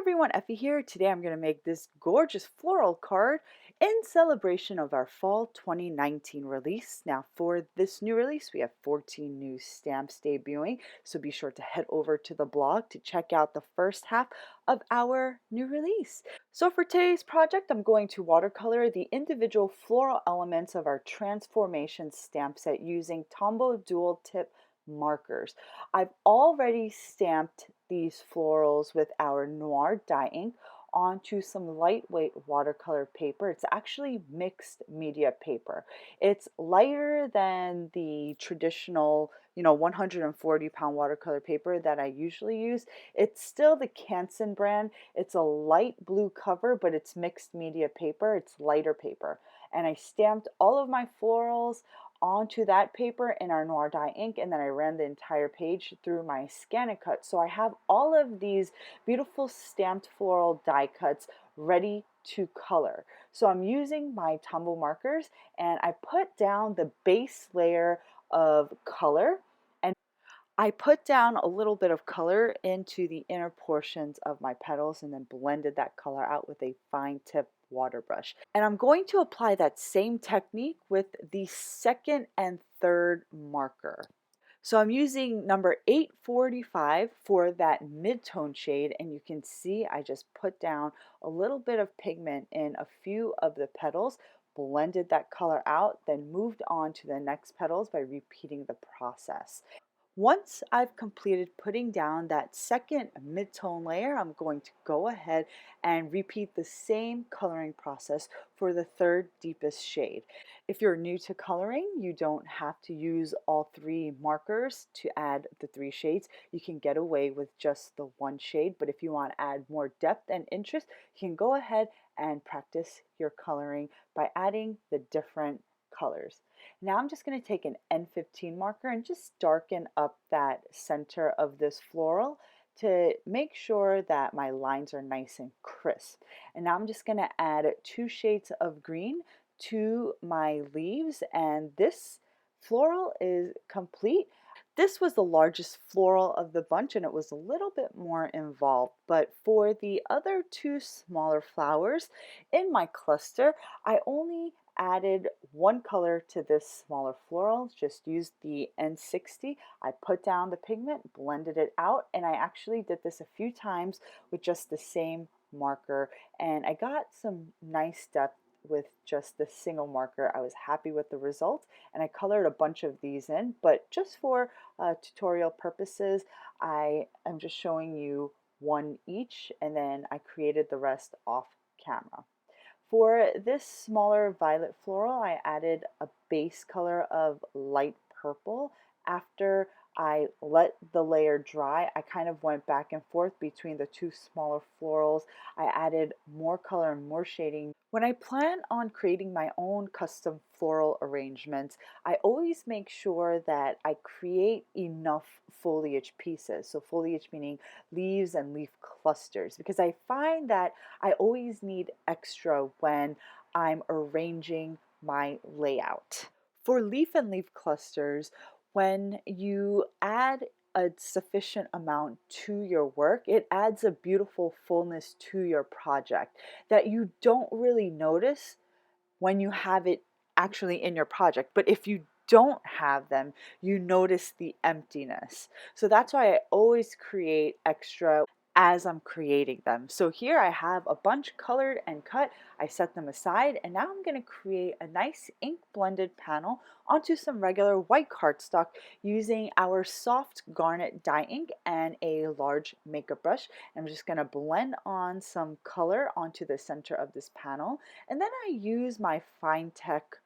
everyone, Effie here. Today I'm going to make this gorgeous floral card in celebration of our fall 2019 release. Now for this new release, we have 14 new stamps debuting, so be sure to head over to the blog to check out the first half of our new release. So for today's project, I'm going to watercolor the individual floral elements of our transformation stamp set using Tombow dual tip markers. I've already stamped these florals with our noir dye ink onto some lightweight watercolor paper. It's actually mixed media paper. It's lighter than the traditional 140-pound watercolor paper that I usually use. It's still the Canson brand. It's a light blue cover, but it's mixed media paper. It's lighter paper. And I stamped all of my florals onto that paper in our noir dye ink, and then I ran the entire page through my ScanNCut. So I have all of these beautiful stamped floral die cuts ready to color. So I'm using my Tombow markers, and I put down the base layer of color, and I put down a little bit of color into the inner portions of my petals and then blended that color out with a fine tip water brush. And I'm going to apply that same technique with the second and third marker. So I'm using number 845 for that mid-tone shade, and you can see I just put down a little bit of pigment in a few of the petals, blended that color out, then moved on to the next petals by repeating the process. Once I've completed putting down that second mid-tone layer, I'm going to go ahead and repeat the same coloring process for the third deepest shade. If you're new to coloring, you don't have to use all three markers to add the three shades. You can get away with just the one shade, but if you want to add more depth and interest, you can go ahead and practice your coloring by adding the different colors. Now I'm just going to take an N15 marker and just darken up that center of this floral to make sure that my lines are nice and crisp. And now I'm just going to add 2 shades of green to my leaves, and this floral is complete. This was the largest floral of the bunch, and it was a little bit more involved, but for the other 2 smaller flowers in my cluster, I only added one color to this smaller floral, just used the N60. I put down the pigment, blended it out, and I actually did this a few times with just the same marker, and I got some nice depth with just the single marker. I was happy with the results, and I colored a bunch of these in, but just for tutorial purposes, I am just showing you one each, and then I created the rest off camera. For this smaller violet floral, I added a base color of light purple. After I let the layer dry, I kind of went back and forth between the 2 smaller florals. I added more color and more shading. When I plan on creating my own custom floral arrangements, I always make sure that I create enough foliage pieces. So foliage meaning leaves and leaf clusters, because I find that I always need extra when I'm arranging my layout. For leaf and leaf clusters, when you add a sufficient amount to your work, it adds a beautiful fullness to your project that you don't really notice when you have it actually in your project. But if you don't have them, you notice the emptiness. So that's why I always create extra as I'm creating them. So here I have a bunch colored and cut. I set them aside, and now I'm going to create a nice ink blended panel onto some regular white cardstock using our soft Garnet dye ink and a large makeup brush. I'm just going to blend on some color onto the center of this panel, and then I use my Fine Tech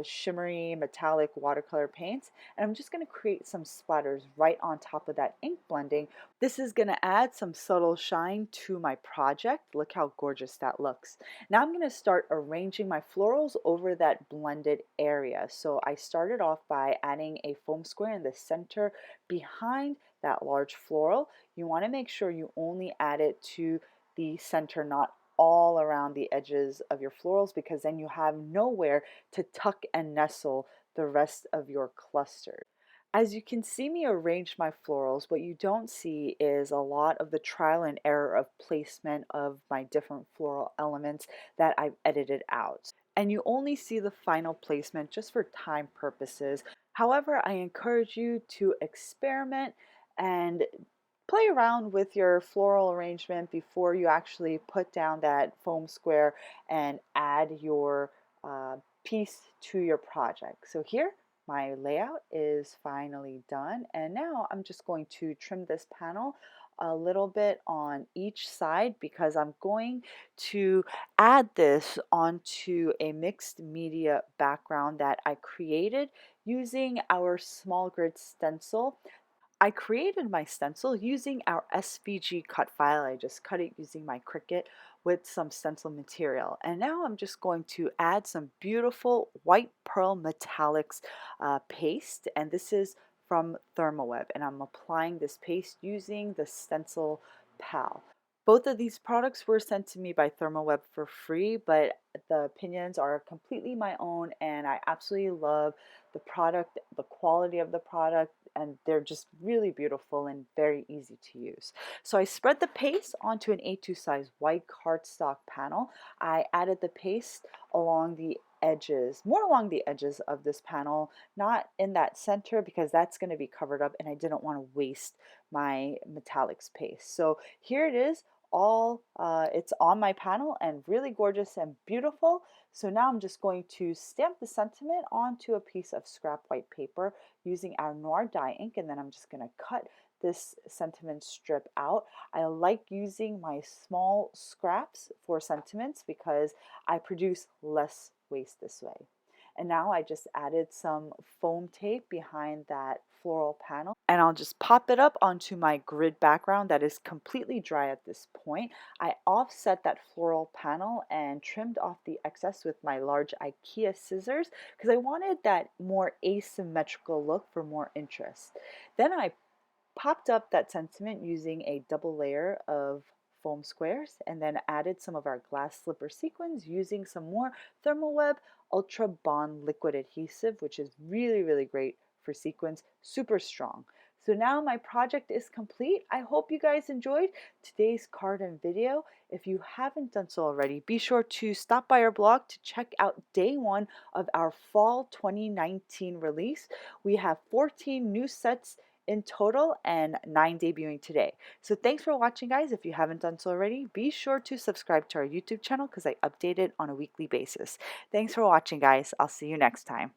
shimmery metallic watercolor paints, and I'm just going to create some splatters right on top of that ink blending. This is going to add some subtle shine to my project. Look how gorgeous that looks. Now I'm going to start arranging my florals over that blended area. So I started off by adding a foam square in the center behind that large floral. You want to make sure you only add it to the center, not all around the edges of your florals, because then you have nowhere to tuck and nestle the rest of your cluster. As you can see me arrange my florals, what you don't see is a lot of the trial and error of placement of my different floral elements that I've edited out. And you only see the final placement just for time purposes. However, I encourage you to experiment and play around with your floral arrangement before you actually put down that foam square and add your piece to your project. So here, my layout is finally done, and now I'm just going to trim this panel a little bit on each side because I'm going to add this onto a mixed media background that I created using our small grid stencil. I created my stencil using our SVG cut file. I just cut it using my Cricut with some stencil material. And now I'm just going to add some beautiful white pearl metallics paste. And this is from Thermoweb. And I'm applying this paste using the Stencil Pal. Both of these products were sent to me by Thermoweb for free, but the opinions are completely my own, and I absolutely love the product, the quality of the product, and they're just really beautiful and very easy to use. So I spread the paste onto an A2 size white cardstock panel. I added the paste along the edges, more along the edges of this panel, not in that center because that's going to be covered up and I didn't want to waste my metallics paste. So here it is, it's on my panel and really gorgeous and beautiful. So now I'm just going to stamp the sentiment onto a piece of scrap white paper using our noir dye ink, and then I'm just going to cut this sentiment strip out. I like using my small scraps for sentiments because I produce less waste this way. And now I just added some foam tape behind that floral panel, and I'll just pop it up onto my grid background that is completely dry at this point. I offset that floral panel and trimmed off the excess with my large IKEA scissors because I wanted that more asymmetrical look for more interest. Then I popped up that sentiment using a double layer of foam squares and then added some of our glass slipper sequins using some more Thermoweb Ultra Bond liquid adhesive, which is really great for sequins, super strong. So now my project is complete. I hope you guys enjoyed today's card and video. If you haven't done so already, be sure to stop by our blog to check out day 1 of our fall 2019 release. We have 14 new sets in total and 9 debuting today. So thanks for watching, guys. If you haven't done so already, be sure to subscribe to our YouTube channel because I update it on a weekly basis. Thanks for watching, guys. I'll see you next time.